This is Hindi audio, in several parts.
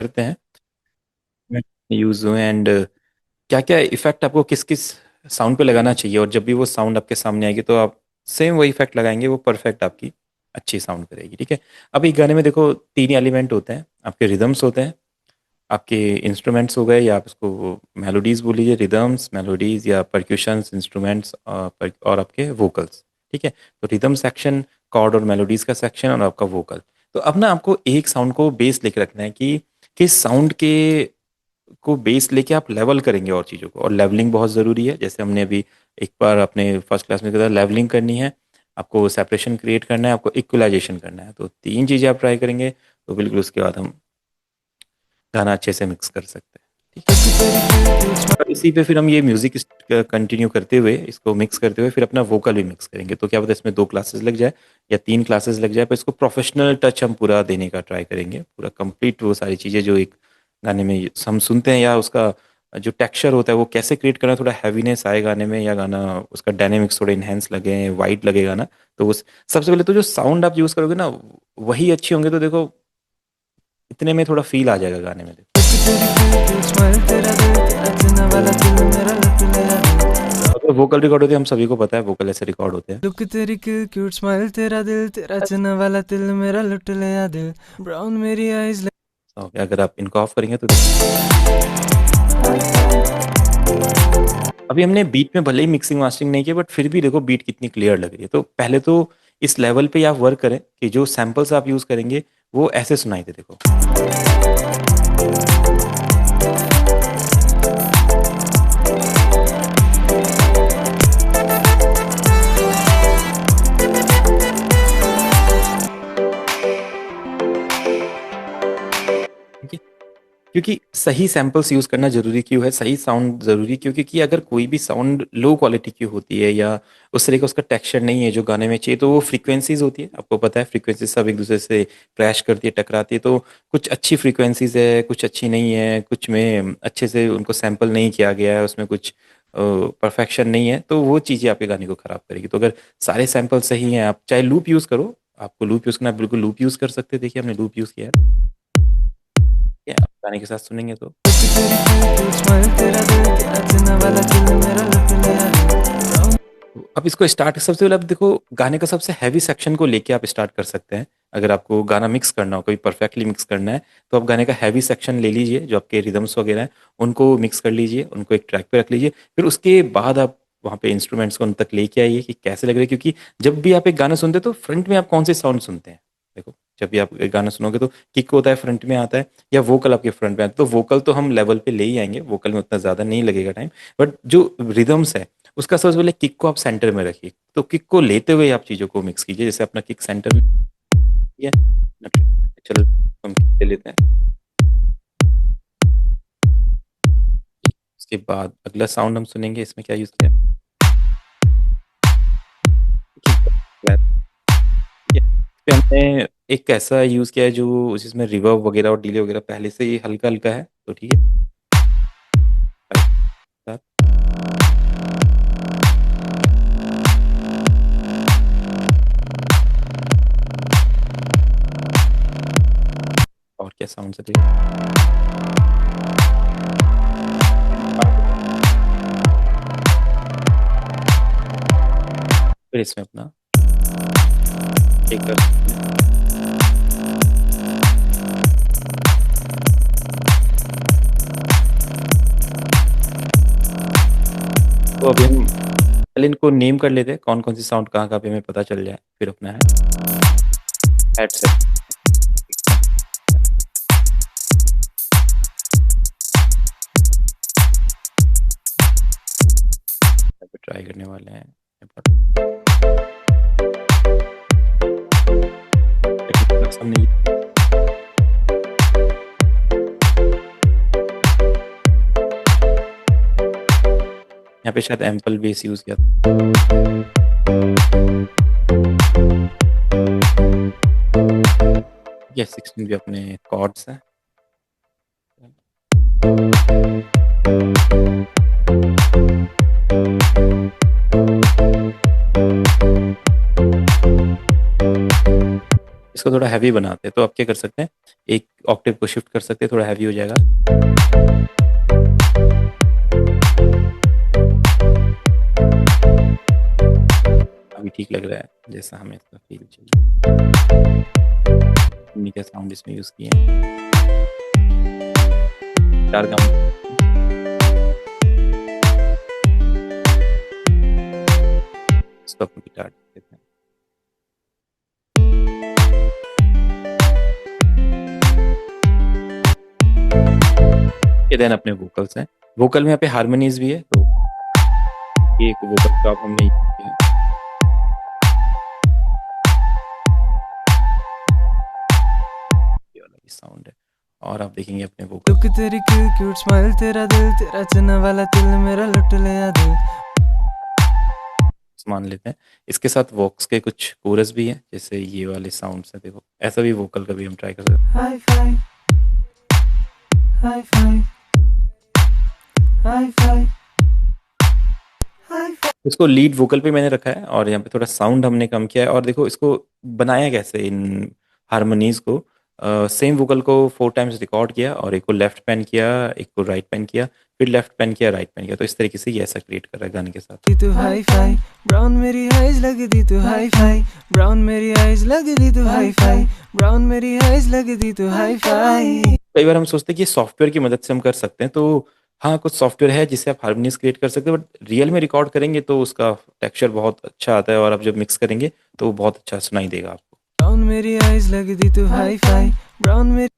करते हैं यूज हुए एंड क्या क्या इफेक्ट आपको किस किस साउंड पे लगाना चाहिए, और जब भी वो साउंड आपके सामने आएगी तो आप सेम वही इफेक्ट लगाएंगे, वो परफेक्ट आपकी अच्छी साउंड करेगी। ठीक है। अब एक गाने में देखो तीन एलिमेंट होते हैं, आपके रिदम्स होते हैं, आपके इंस्ट्रूमेंट्स हो गए, या आप उसको मेलोडीज बोल लीजिए, रिदम्स मेलोडीज या परक्यूशंस इंस्ट्रूमेंट्स और आपके वोकल्स। ठीक है। तो रिदम सेक्शन, कॉर्ड और मेलोडीज का सेक्शन, और आपका वोकल। तो अब ना आपको एक साउंड को बेस लेके रखना है कि किस साउंड के को बेस लेके आप लेवल करेंगे और चीज़ों को। और लेवलिंग बहुत ज़रूरी है, जैसे हमने अभी एक बार अपने फर्स्ट क्लास में कहा था, लेवलिंग करनी है आपको, सेपरेशन क्रिएट करना है आपको, इक्वलाइजेशन करना है। तो तीन चीज़ें आप ट्राई करेंगे तो बिल्कुल उसके बाद हम गाना अच्छे से मिक्स कर सकते हैं। ठीक है। और इसी पे फिर हम ये म्यूजिक कंटिन्यू करते हुए, इसको मिक्स करते हुए फिर अपना वोकल भी मिक्स करेंगे। तो क्या पता इसमें 2 क्लासेस लग जाए या 3 क्लासेस लग जाए, पर इसको प्रोफेशनल टच हम पूरा देने का ट्राई करेंगे, पूरा कंप्लीट वो सारी चीज़ें जो एक गाने में हम सुनते हैं, या उसका जो टेक्सचर होता है वो कैसे क्रिएट करना, थोड़ा हैवीनेस आए गाने में, या गाना उसका डायनेमिक्स थोड़ा इनहेंस लगे, वाइट लगेगा ना। तो उस सबसे पहले तो जो साउंड आप यूज़ करोगे ना वही अच्छी होंगे, तो देखो इतने में थोड़ा फील आ जाएगा गाने में। अगर वोकल रिकॉर्ड होते हैं, हम सभी को पता है वोकल ऐसे रिकॉर्ड होते हैं। लुक तेरी क्यूट स्माइल तेरा दिल तेरा चुना वाला तिल मेरा लुट लिया दिल ब्राउन मेरी आईज। तो अगर आप इनको ऑफ करेंगे तो अभी हमने बीट में भले ही मिक्सिंग मास्टरिंग नहीं किया, बट फिर भी देखो बीट कितनी क्लियर लग रही है। तो पहले तो इस लेवल पे आप वर्क करें कि जो सैंपल्स आप यूज करेंगे वो ऐसे सुनाई दे, देखो। ठीक है? क्योंकि सही सैंपल्स यूज करना जरूरी क्यों है, सही साउंड जरूरी क्योंकि कि अगर कोई भी साउंड लो क्वालिटी की होती है, या उस तरह का उसका टेक्सचर नहीं है जो गाने में चाहिए, तो वो फ्रीक्वेंसीज होती है, आपको पता है फ्रीक्वेंसीज सब एक दूसरे से क्रैश करती है, टकराती है। तो कुछ अच्छी फ्रीक्वेंसीज है, कुछ अच्छी नहीं है, कुछ में अच्छे से उनको सैंपल नहीं किया गया है, उसमें कुछ परफेक्शन नहीं है, तो वो चीज़ें आपके गाने को खराब करेगी। तो अगर सारे सैंपल सही हैं, आप चाहे लूप यूज़ करो, आपको लूप यूज़ करना है, बिल्कुल लूप यूज़ कर सकते हैं। देखिए हमने लूप यूज़ किया है, ठीक है, आप गाने के साथ सुनेंगे तो अब इसको स्टार्ट सबसे पहले, अब देखो गाने का सबसे हैवी सेक्शन को लेके आप स्टार्ट कर सकते हैं। अगर आपको गाना मिक्स करना हो, कोई परफेक्टली मिक्स करना है, तो आप गाने का हैवी सेक्शन ले लीजिए, जो आपके रिदम्स वगैरह हैं उनको मिक्स कर लीजिए, उनको एक ट्रैक पे रख लीजिए। फिर उसके बाद आप वहाँ पे इंस्ट्रूमेंट्स को उन तक लेके आइए कि कैसे लग रहे हैं। क्योंकि जब भी आप एक गाना सुनते हैं तो फ्रंट में आप कौन से साउंड सुनते हैं, देखो जब भी आप एक गाना सुनोगे तो किक होता है फ्रंट में आता है, या वोकल आपके फ्रंट में आता है। तो वोकल तो हम लेवल पे ले ही आएंगे, वोकल में उतना ज़्यादा नहीं लगेगा टाइम, बट जो रिदम्स है उसका सबसे पहले किक को आप सेंटर में रखिए। तो किक को लेते हुए आप चीज़ों को मिक्स कीजिए, जैसे अपना किक सेंटर में है। चलो हम kick ले लेते हैं। उसके बाद अगला साउंड हम सुनेंगे, इसमें क्या यूज़ किया है? ठीक है। इस पे हमने एक ऐसा यूज़ किया है जो जिसमें रिवर्ब वगैरह और डिले वगैरह पहले से ही हल्का हल्का है, तो ठीक है। और क्या साउंड से फिर इसमें अपना एक तो अभी हम पहले इनको नेम कर लेते हैं, कौन कौन सी साउंड कहाँ कहाँ पे हमें पता चल जाए, फिर अपना है हेडसेट पे ट्राई करने वाले हैं। हमने यहाँ पे शायद एम्पल बेस यूज किया था। ये 16 भी अपने कॉर्ड्स हैं। इसको थोड़ा हैवी बनाते हैं, तो आप क्या कर सकते हैं, एक ऑक्टेव को शिफ्ट कर सकते हैं, थोड़ा हैवी हो जाएगा। अभी ठीक लग रहा है जैसा हमें इसका फील चाहिए। हमने क्या साउंड इसमें यूज किए हैं, गिटार का इसको अपनी गिटार देते हैं। ये देन अपने वोकल्स हैं, वोकल में यहाँ पे हारमोनीज भी है, तो एक वोकल टॉप हमने use किया है। ये वाला भी साउंड है, और आप देखेंगे अपने वोकल लुक तेरी क्यूट क्यूट स्माइल, तेरा दिल तेरा चुना वाला तिल मेरा लुट लिया दिल। मान लेते हैं। इसके साथ वॉक्स के कुछ कोरस भी हैं, जैसे ये वाले साउंड्स हैं, देखो ऐसा भी वोकल का भी हम ट्राई कर सकते हैं। Hi fi hi fi hi fi hi fi. इसको लीड वोकल पे मैंने रखा है, और यहाँ पे थोड़ा साउंड हमने कम किया है, और देखो इसको बनाया कैसे इन हारमोनीज को। सेम वोकल को 4 टाइम्स रिकॉर्ड किया, और एक को लेफ्ट पैन किया, एक को राइट पैन किया, फिर लेफ्ट पैन किया, राइट पैन किया, तो इस तरीके से ये ऐसा क्रिएट कर रहा है गाने के साथ। तू हाई फाई ब्राउन मेरी आइज लग दी तू हाई फाई, ब्राउन मेरी आइज लग दी तू हाई फाई, ब्राउन मेरी आइज लग दी तू हाई फाई। कई बार हम सोचते हैं कि सॉफ्टवेयर की मदद से हम कर सकते हैं, तो हाँ कुछ सॉफ्टवेयर है जिससे आप हारमोनीज क्रिएट कर सकते हैं, बट रियल में रिकॉर्ड करेंगे तो उसका टेक्सचर बहुत अच्छा आता है, और आप जब मिक्स करेंगे तो वो बहुत अच्छा सुनाई देगा आपको। ब्राउन मेरी आइज लग दी तू हाई फाई, ब्राउन मेरी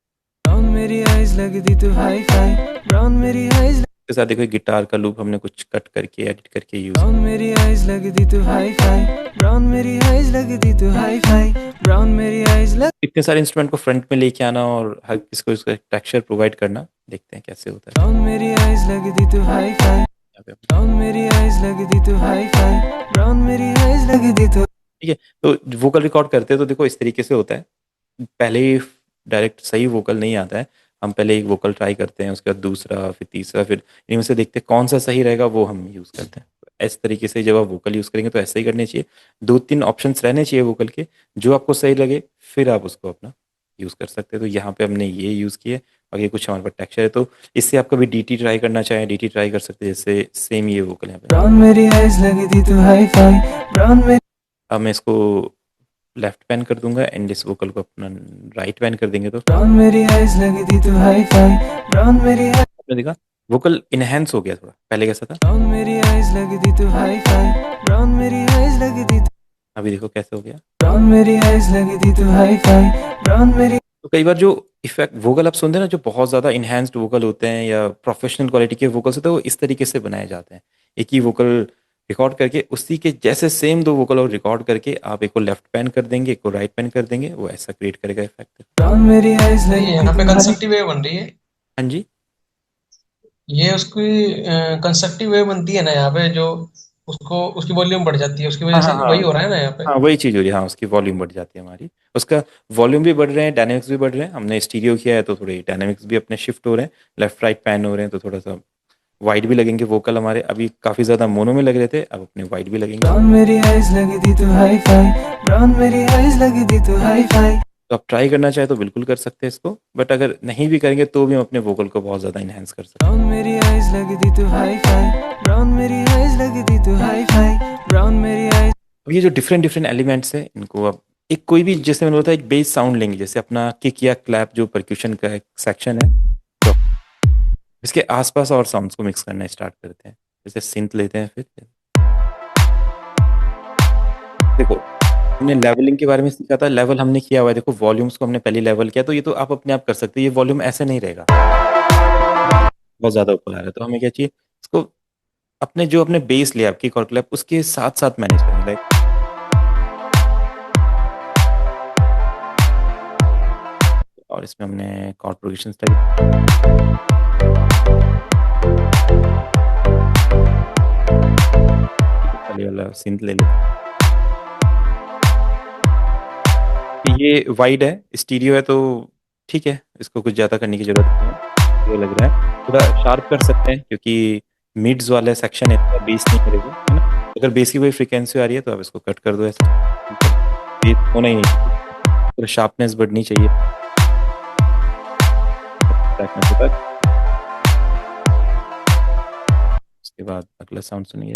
आइज लग दी तू हाई फाई, ब्राउन मेरी आइज इसके साथ देखो गिटार का लूप हमने कुछ कट करके एडिट करके यूज। ब्राउन मेरी आइज लग दी तू हाई फाई, ब्राउन मेरी आइज लग दी तू हाई फाई, ब्राउन मेरी आइज लग। इतने सारे इंस्ट्रूमेंट को फ्रंट में लेके आना और हर किसी को इसका टेक्सचर प्रोवाइड करना, देखते हैं कैसे होता है। ब्राउन मेरी आइज लग दी तू हाई फाई, यहाँ पे ब्राउन मेरी आइज लग दी तू हाई फाई, ब्राउन मेरी आइज लग दी तू। ठीक है, तो वोकल रिकॉर्ड करते हैं तो देखो इस तरीके से होता है। पहले ही डायरेक्ट सही वोकल नहीं आता है, हम पहले एक वोकल ट्राई करते हैं, उसके बाद दूसरा, फिर तीसरा, फिर इनमें से देखते हैं कौन सा सही रहेगा, वो हम यूज़ करते हैं। इस तरीके से जब आप वोकल यूज़ करेंगे तो ऐसे ही करने चाहिए, 2-3 ऑप्शंस रहने चाहिए वोकल के, जो आपको सही लगे फिर आप उसको अपना यूज़ कर सकते हैं। तो यहाँ पे हमने ये यूज़ किया, और ये कुछ हमारे पास टेक्सचर है, तो इससे आप कभी डीटी ट्राई करना चाहें डीटी ट्राई कर सकते हैं, जैसे सेम ये वोकल यहाँ पे। ब्राउन मेरी आइज लग दी तू हाई फाई, ब्राउन मेरी। अब मैं इसको लेफ्ट पैन कर दूंगा, एंड इस वोकल को अपना राइट पैन कर देंगे, तो ब्राउन मेरी आइज लग दी तू हाई फाई, ब्राउन मेरी आइज। आपने देखा वोकल इनहेंस हो गया थोड़ा, पहले कैसा था। ब्राउन मेरी आइज लग दी तू हाई फाई, ब्राउन मेरी आइज लग दी तू। अभी देखो कैसे हो गया। ब्राउन मेरी आइज लग दी तू हाई फाई, ब्राउन मेरी। तो कई बार जो इफेक्ट वोकल आप सुनते हैं ना, जो बहुत ज़्यादा इनहेंस्ड वोकल होते हैं या प्रोफेशनल क्वालिटी के वोकल्स होते हैं, वो इस तरीके से बनाए जाते हैं। एक ही वोकल रिकॉर्ड करके उसी के जैसे सेम 2 वोकल और रिकॉर्ड करके आप एक को लेफ्ट पैन कर देंगे, एक को राइट पैन कर देंगे, वो ऐसा क्रिएट करेगा इफेक्ट। ब्राउन मेरी आइज लग ये दी यहाँ पे तू हाई। कंस्ट्रक्टिव वेव बन रही है, हाँ जी, ये उसकी कंस्ट्रक्टिव वेव बनती है ना यहाँ पे, जो उसको उसकी वॉल्यूम बढ़ जाती है, उसकी वजह हाँ हाँ से हाँ वही हो रहा है ना यहाँ पे। हाँ, वही चीज़ हो रही है, हाँ उसकी वॉल्यूम बढ़ जाती है हमारी, उसका वॉल्यूम भी बढ़ रहे हैं, डायनेमिक्स भी बढ़ रहे हैं। हमने स्टीरियो किया है तो थोड़े डायनेमिक्स भी अपने शिफ्ट हो रहे हैं, लेफ्ट राइट पैन हो रहे हैं, तो थोड़ा सा वाइड भी लगेंगे वोकल हमारे। अभी काफ़ी ज़्यादा मोनो में लग रहे थे, अब अपने वाइड भी लगेंगे। ब्राउन मेरी आइज लग दी तू हाई फाई, ब्राउन मेरी आइज लग दी तू हाई फाई। तो आप ट्राई करना चाहे तो बिल्कुल कर सकते हैं इसको, बट अगर नहीं भी करेंगे तो भी हम अपने वोकल को बहुत ज़्यादा इनहेंस कर सकते हैं। ब्राउन मेरी आइज लग दी तू हाई फाई, ब्राउन मेरी आइज लग दी तू हाई फाई, ब्राउन मेरी आइज। अब ये जो डिफरेंट डिफरेंट एलिमेंट्स हैं, इनको अब एक कोई भी, जैसे मैंने बोला था, एक बेस साउंड लेंगे, जैसे अपना किक या क्लैप जो परक्यूशन का एक सेक्शन है, तो इसके आसपास और साउंड्स को मिक्स करना स्टार्ट करते हैं। जैसे सिंथ लेते हैं, फिर देखो हमने लेवलिंग के बारे में सीखा था, लेवल हमने किया हुआ है, देखो वॉल्यूम्स को हमने पहले लेवल किया, तो ये तो आप अपने आप कर सकते हैं, ये वॉल्यूम ऐसे नहीं रहेगा, बहुत ज़्यादा ऊपर आ रहा है, तो हमें क्या चाहिए, इसको अपने जो अपने बेस लिया आपकी किक और क्लैप, उसके साथ साथ मैनेज करना, लाइक और इसमें हमने कॉर्ड प्रोग्रेशन पहले वाला सिंथ ले लेते हैं। ये वाइड है, स्टीरियो है, तो ठीक है, इसको कुछ ज़्यादा करने की ज़रूरत नहीं है। ये लग रहा है थोड़ा शार्प कर सकते हैं, क्योंकि मिड्स वाला सेक्शन है, इतना बेस नहीं करेगी, है ना। अगर बेस की कोई फ्रीक्वेंसी आ रही है तो आप इसको कट कर दो, ऐसा बेस होना ही नहीं चाहिए। थोड़ा शार्पनेस बढ़नी चाहिए ट्रैक में के बाद। उसके बाद अगला साउंड सुनिए,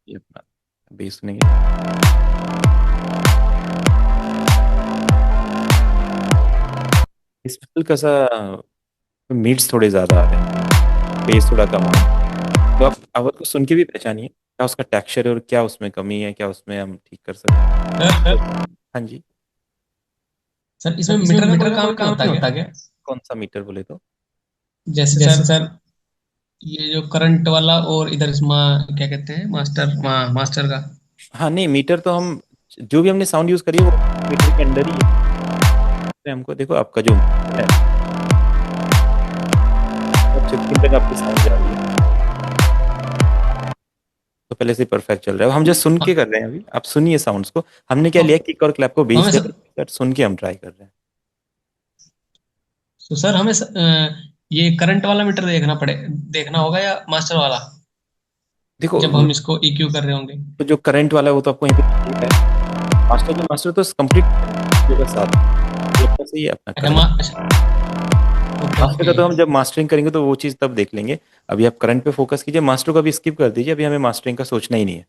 ये अपना बेस सुनेंगे। इसमें हल्का सा मीट्स थोड़े ज़्यादा आ रहे हैं, बेस थोड़ा कम आ रहा है। तो आप आवाज़ को सुन के भी पहचानिए क्या उसका टेक्सचर है और क्या उसमें कमी है, क्या उसमें हम ठीक कर सकते हैं। सर हाँ जी। सर सर इसमें इसमें मीटर का मीटर कोई का काम कोई नहीं काम होता नहीं क्या? होता क्या? कौन सा मीटर बोले तो? जैसे जैसे सर सर, ये जो करंट वाला और इधर क्या कहते हैं मास्टर का। हाँ नहीं, मीटर तो हम जो भी हमने साउंड यूज करी है वो मीटर के अंडर ही है। हमको देखो आपका जो है 15 तक आपकी साउंड जा रही है, तो पहले से परफेक्ट चल रहा है। हम जो सुन के हाँ, कर रहे हैं अभी, आप सुनिए साउंड्स को। हमने क्या तो लिया, किक और क्लैप को बेस हमें लिया, सर बट सुन के हम ट्राई कर रहे हैं। तो सर हमें ये करंट वाला मीटर देखना होगा या मास्टर वाला, देखो जब हम इसको EQ कर रहे होंगे? तो जो करंट वाला है वो तो आपको यहीं पे दिख रहा है। मास्टर तो कंप्लीट के साथ ये अपना सही है, अपना अच्छा करंट। Okay master okay. का तो हम जब मास्टरिंग करेंगे तो वो चीज़ तब देख लेंगे। अभी आप करंट पे फोकस कीजिए, मास्टर को अभी स्किप कर दीजिए, अभी हमें मास्टरिंग का सोचना ही नहीं है।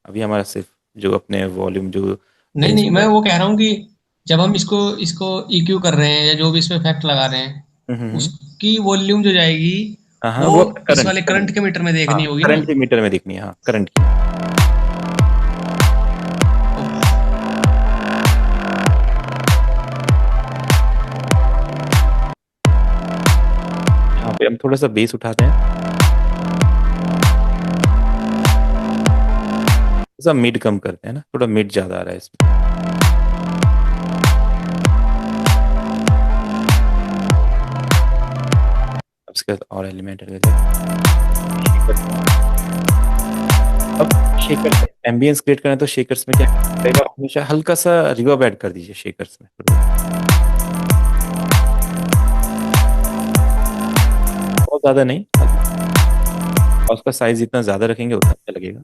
अभी हमारा सिर्फ जो अपने वॉल्यूम जो नहीं रेंज नहीं, मैं वो कह रहा हूँ कि जब हम इसको इसको EQ कर रहे हैं या जो भी इसमें इफेक्ट लगा रहे हैं, हम्म। उसकी वॉल्यूम जो जाएगी हाँ हाँ, वो वो अपना इस करंट वाले करंट करंट के मीटर में हाँ, देखनी होगी ना? करंट के मीटर में दिखनी है, हाँ करंट की। यहाँ पे हम थोड़ा सा बेस उठाते हैं, थोड़ा सा मिड कम करते हैं ना, थोड़ा मिड ज्यादा आ रहा है इसमें। अब इसके बाद और एलिमेंट ऐड करते हैं। अब शेकर से एम्बियंस क्रिएट करना है तो शेकर्स में क्या करेगा, हमेशा हल्का सा रिवर्ब ऐड कर दीजिए शेकर्स में। बहुत ज्यादा नहीं, और उसका साइज जितना ज्यादा रखेंगे उतना अच्छा लगेगा।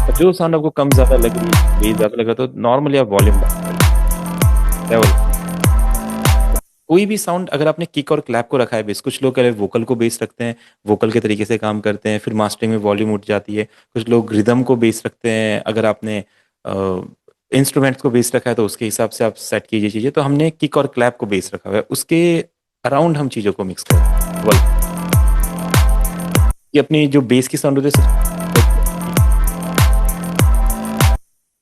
और जो साउंड आपको कम ज्यादा लग रही है, बेस ज्यादा लग रहा है, तो नॉर्मली आप वॉल्यूम लेवल। कोई भी साउंड अगर आपने किक और क्लैप को रखा है बेस, कुछ लोग वोकल को बेस रखते हैं, वोकल के तरीके से काम करते हैं, फिर मास्टरिंग में वॉल्यूम उठ जाती है। कुछ लोग रिदम को बेस रखते हैं, अगर आपने इंस्ट्रूमेंट्स को बेस रखा है तो उसके हिसाब से आप सेट कीजिए चीजें। तो हमने किक और क्लैप को बेस रखा हुआ है, उसके अराउंड हम चीजों को मिक्स करते हैं। ये अपनी जो बेस की साउंड होती है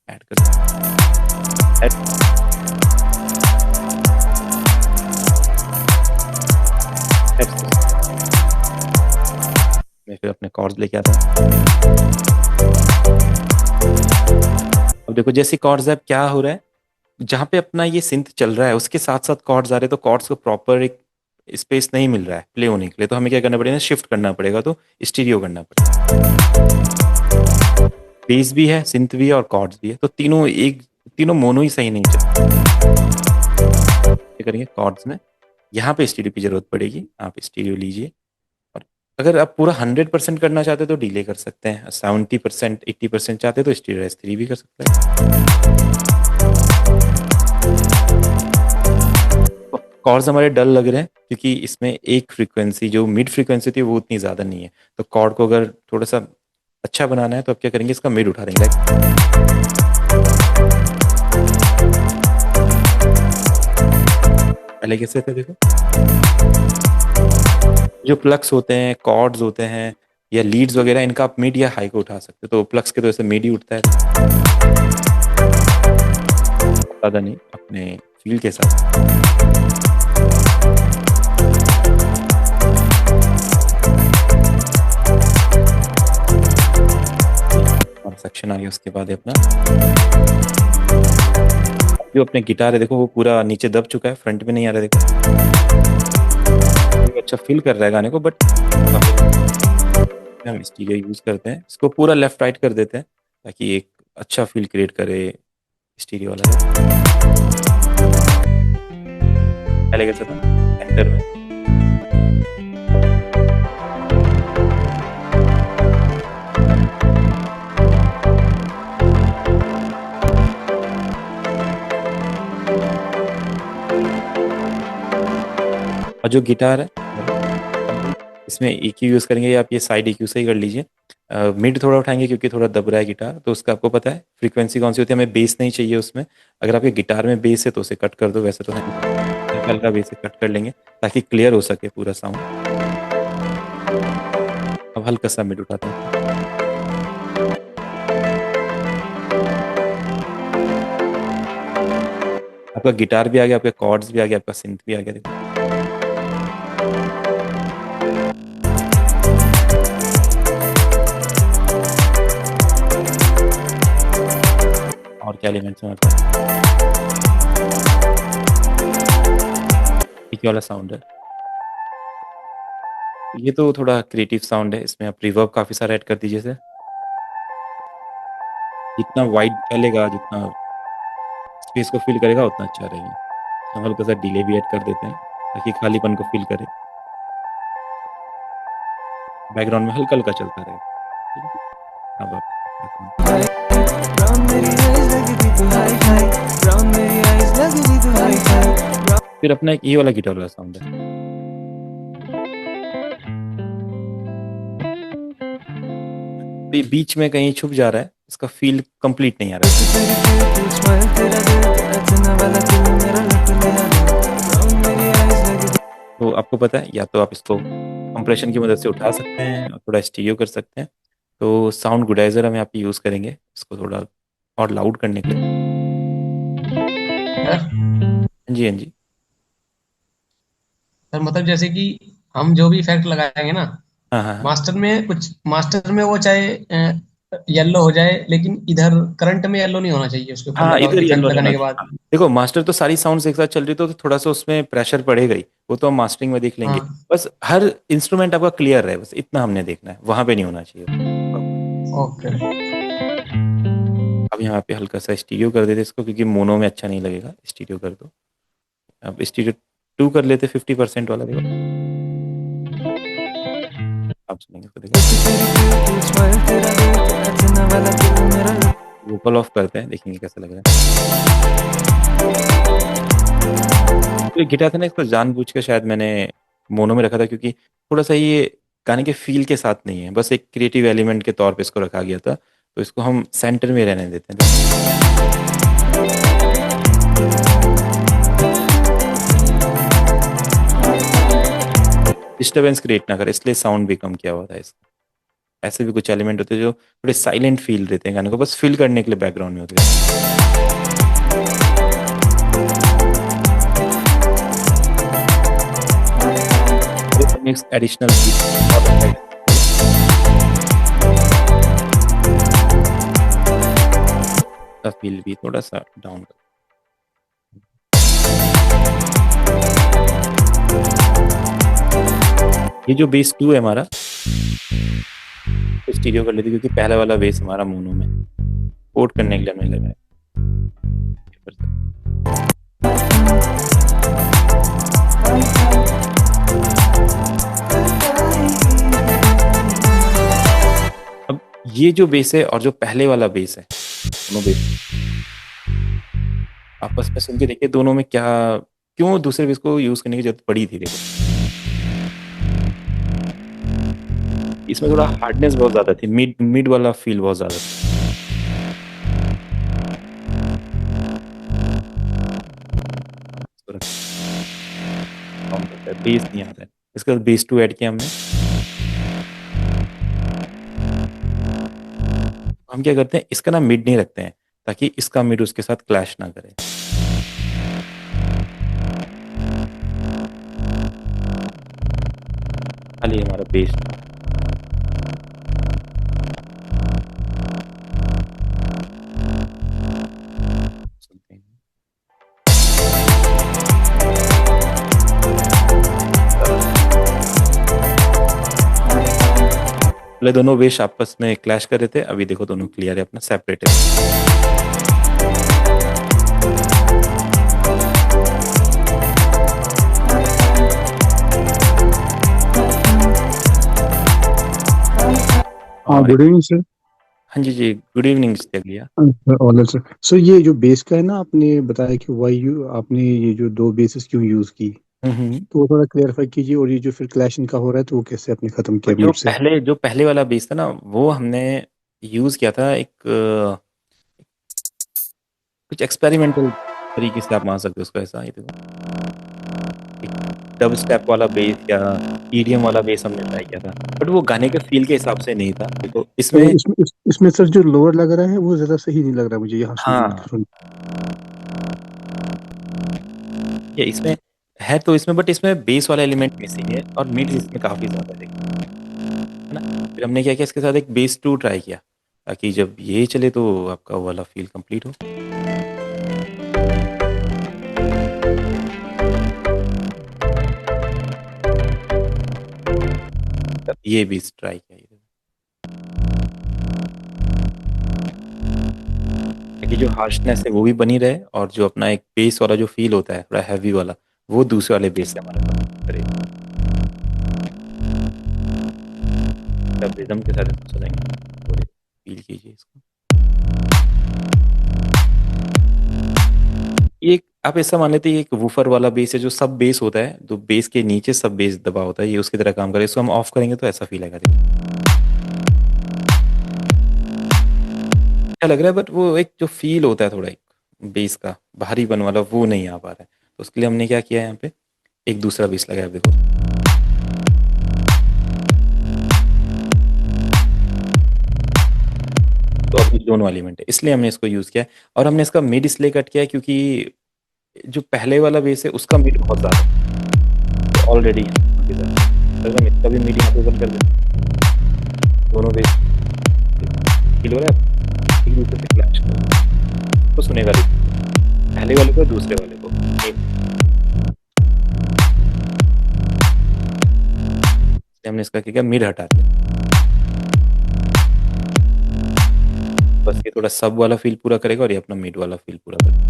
ऐड कर मैं फिर अपने कॉर्ड्स लेके आता हूँ। अब देखो जैसे कॉर्ड्स है, अब क्या हो रहा है, जहाँ पे अपना ये सिंथ चल रहा है उसके साथ साथ कॉर्ड्स आ रहे हैं, तो कॉर्ड्स को प्रॉपर एक स्पेस नहीं मिल रहा है प्ले होने के लिए। तो हमें क्या करना पड़ेगा, शिफ्ट करना पड़ेगा, तो स्टीरियो करना पड़ेगा। बेस भी है, सिंथ भी है और कॉर्ड्स भी है, तो तीनों मोनो ही सही नहीं चल। क्या करेंगे, कॉर्ड्स में यहाँ पे स्टीरियो की जरूरत पड़ेगी, आप स्टीरियो लीजिए। और अगर आप पूरा 100% करना चाहते हो तो डिले कर सकते हैं, 70% 80% चाहते हो तो स्टीरियो S3 भी कर सकते हैं। कॉर्ड्स हमारे डल लग रहे हैं क्योंकि इसमें एक फ्रीक्वेंसी जो मिड फ्रीक्वेंसी थी वो उतनी ज़्यादा नहीं है। तो कॉर्ड को अगर थोड़ा सा अच्छा बनाना है तो आप क्या करेंगे, इसका मिड उठा देंगे। पहले कैसे थे देखो, जो प्लग्स होते हैं, कॉर्ड्स होते हैं या लीड्स वगैरह, इनका आप मिड या हाई को उठा सकते हो। तो प्लग्स के तो ऐसे मिड ही उठता है, ज़्यादा नहीं, अपने फील के साथ। और सेक्शन आ गया, उसके बाद है अपना जो अपने गिटार है, देखो वो पूरा नीचे दब चुका है, फ्रंट में नहीं आ रहा है। देखो अच्छा फील कर रहा है गाने को, बट हम स्टीरियो यूज करते हैं, इसको पूरा लेफ्ट राइट कर देते हैं ताकि एक अच्छा फील क्रिएट करे स्टीरियो वाला। पहले कैसे था, एंटर में और जो गिटार है इसमें EQ यूज़ करेंगे, या आप ये साइड EQ से ही कर लीजिए। मिड थोड़ा उठाएंगे क्योंकि थोड़ा दब रहा है गिटार, तो उसका आपको पता है फ्रीक्वेंसी कौन सी होती है, हमें बेस नहीं चाहिए उसमें। अगर आपके गिटार में बेस है तो उसे कट कर दो, वैसे तो है नहीं, हल्का हल्का बेस से कट कर लेंगे ताकि क्लियर हो सके पूरा साउंड। अब हल्का सा मिड उठाते हैं। आपका गिटार भी आ गया, आपके कॉर्ड्स भी आ गया, आपका सिंथ भी आ गया, देखो। और क्या एलिमेंट्स में एक वाला साउंड है, ये तो थोड़ा क्रिएटिव साउंड है, इसमें आप रिवर्ब काफ़ी सारा ऐड कर दीजिए इसे। जितना वाइड चलेगा, जितना स्पेस को फिल करेगा उतना अच्छा रहेगा। तो हल्का सा डिले भी ऐड कर देते हैं ताकि खालीपन को फिल करे, बैकग्राउंड में हल्का हल्का चलता रहे, ठीक है। अब आप ब्राउन मेरी आइज लगती तो हाई फाई, ब्राउन मेरी आइज लगती तो हाई फाई। फिर अपना एक ये वाला गिटार वाला साउंड है, तो ये बीच में कहीं छुप जा रहा है, इसका फील कंप्लीट नहीं आ रहा है। तेरी क्यूट स्माइल, तेरा दिल, तेरा चुना वाला दिल मेरा लुट लिया। ब्राउन मेरी आइज लगती। तो आपको पता है, या तो आप इसको कंप्रेशन की मदद से उठा सकते हैं और थोड़ा स्टीरियो कर सकते हैं। तो साउंड गुडाइजर हम यहाँ पे यूज़ करेंगे इसको थोड़ा और लाउड करने के लिए। यार हाँ जी, हाँ जी। सर मतलब जैसे कि हम जो भी इफेक्ट लगाएंगे ना, हाँ हाँ हाँ। मास्टर में वो चाहे येलो हो जाए, लेकिन इधर करंट में येलो नहीं होना चाहिए उसके ऊपर हाँ, लगा इधर इफेक्ट येलो नहीं लगाने होना के चाहिए। बाद। हाँ, देखो मास्टर तो सारी साउंड्स एक साथ चल रही तो थोड़ा सा उसमें प्रेशर पड़ेगा ही, वो तो हम मास्टरिंग में देख लेंगे। हाँ। बस हर इंस्ट्रूमेंट आपका क्लियर रहे, बस इतना हमने देखना है, वहां पे नहीं होना चाहिए। ओके। अब यहाँ पे हल्का सा स्टीरियो कर देते इसको, क्योंकि मोनो में अच्छा नहीं लगेगा, स्टीरियो कर दो। अब स्टीरियो 2 कर लेते, 50% वाला, देखो आप सुनेंगे तो देखो। तेरी क्यूट स्माइल, तेरा दिल, तेरा चुना वाला दिल मेरा लुट। वोकल ऑफ करते हैं, देखेंगे कैसा लग रहा है। तो ये गिटार था ना, इसको जानबूझ के शायद मैंने मोनो में रखा था, क्योंकि थोड़ा सा ये गाने के फील के साथ नहीं है, बस एक क्रिएटिव एलिमेंट के तौर पे इसको रखा गया था। तो इसको हम सेंटर में रहने देते हैं, डिस्टरबेंस क्रिएट ना करे, इसलिए साउंड भी कम किया हुआ था इसका। ऐसे भी कुछ एलिमेंट होते हैं जो थोड़े साइलेंट फील देते हैं गाने को, बस फील करने के लिए बैकग्राउंड में होते हैं। एडिशनल फील भी थोड़ा सा डाउन कर। ये जो बेस 2 है हमारा, स्टीरियो कर लेते क्योंकि पहला वाला बेस हमारा मोनो में, कोड करने के लिए हमें लगा है। अब ये जो बेस है और जो पहले वाला बेस है, दोनों बेस आपस में सुन के देखिए, दोनों में क्या, क्यों दूसरे बेस को यूज करने की जरूरत पड़ी थी। देखो इसमें थोड़ा हार्डनेस बहुत ज्यादा थी, मिड मिड वाला फील बहुत ज्यादा था। बेस नहीं आता है, इसके बाद बेस 2 ऐड किया हमने। हम क्या करते हैं, इसका ना मिड नहीं रखते हैं ताकि इसका मिड उसके साथ क्लैश ना करे। खाली हमारा बेस सुनते हैं। पहले दोनों बेस आपस में क्लैश कर रहे थे, अभी देखो दोनों क्लियर है, अपना सेपरेट है। हाँ, गुड इवनिंग सर। हाँ जी जी, गुड इवनिंग भैया। All sir. सर ये जो बेस का है ना, आपने बताया कि वाई यू आपने ये जो दो बेसिस क्यों यूज की, हम्म। तो वो थोड़ा क्लियरफाई कीजिए, और ये जो फिर क्लैशिंग का हो रहा है तो वो कैसे आपने खत्म और किया म्यूट से? जो पहले वाला बेस था ना, वो हमने यूज किया था एक कुछ एक्सपेरिमेंटल तरीके से आप मान सकते हो उसको। ऐसा, ये देखो, एक डब स्टेप वाला बेस या ईडीएम वाला बेस हमने ट्राई किया था, बट वो गाने के फील के हिसाब से नहीं था। देखो इसमें, इसमें सर जो लोअर लग रहा है वो ज़्यादा सही नहीं लग रहा मुझे यहाँ हाँ, सुन। ये इसमें है तो इसमें, बट इसमें बेस वाला एलिमेंट मिसिंग है और मिड इसमें काफी ज्यादा है, देखो, है ना। फिर हमने क्या किया, इसके साथ एक बेस टू ट्राई किया, ताकि जब ये चले तो आपका वो वाला फील कंप्लीट हो। तब ये बेस ट्राई किया, ये ताकि जो हार्शनेस है वो भी बनी रहे, और जो अपना एक बेस वाला जो फील होता है थोड़ा हैवी वाला, वो दूसरे वाले बेस से हमारे पास करे। तब रिदम के साथ इसको सजाएंगे, थोड़े फील कीजिए इसको। ये आप ऐसा मान लेते हैं, ये एक वूफर वाला बेस है, जो सब बेस होता है, तो बेस के नीचे सब बेस दबा होता है, ये उसकी तरह काम करे। इसको हम ऑफ करेंगे तो ऐसा फील आएगा, देखो अच्छा लग रहा है, बट वो एक जो फील होता है थोड़ा एक बेस का भारीपन वाला, वो नहीं आ पा रहा है। तो उसके लिए हमने क्या किया है, यहाँ पे एक दूसरा बेस लगाया, आप देखो। तो अब ये दोनों एलिमेंट है, इसलिए हमने इसको यूज किया है। और हमने इसका मिड इसलिए कट किया है क्योंकि जो पहले वाला बेस है उसका मिड बहुत ज्यादा है ऑलरेडी है। अगर हम इसका भी मिड यहाँ पे ओपन कर दें, दोनों बेस फील हो रहा है, एक दूसरे से क्लैश तो सुनेगा नहीं, पहले वाले को दूसरे वाले को। इसलिए हमने इसका क्या किया, मिड हटा दिया, बस ये थोड़ा सब वाला फील पूरा करेगा और ये अपना मिड वाला फील पूरा करेगा।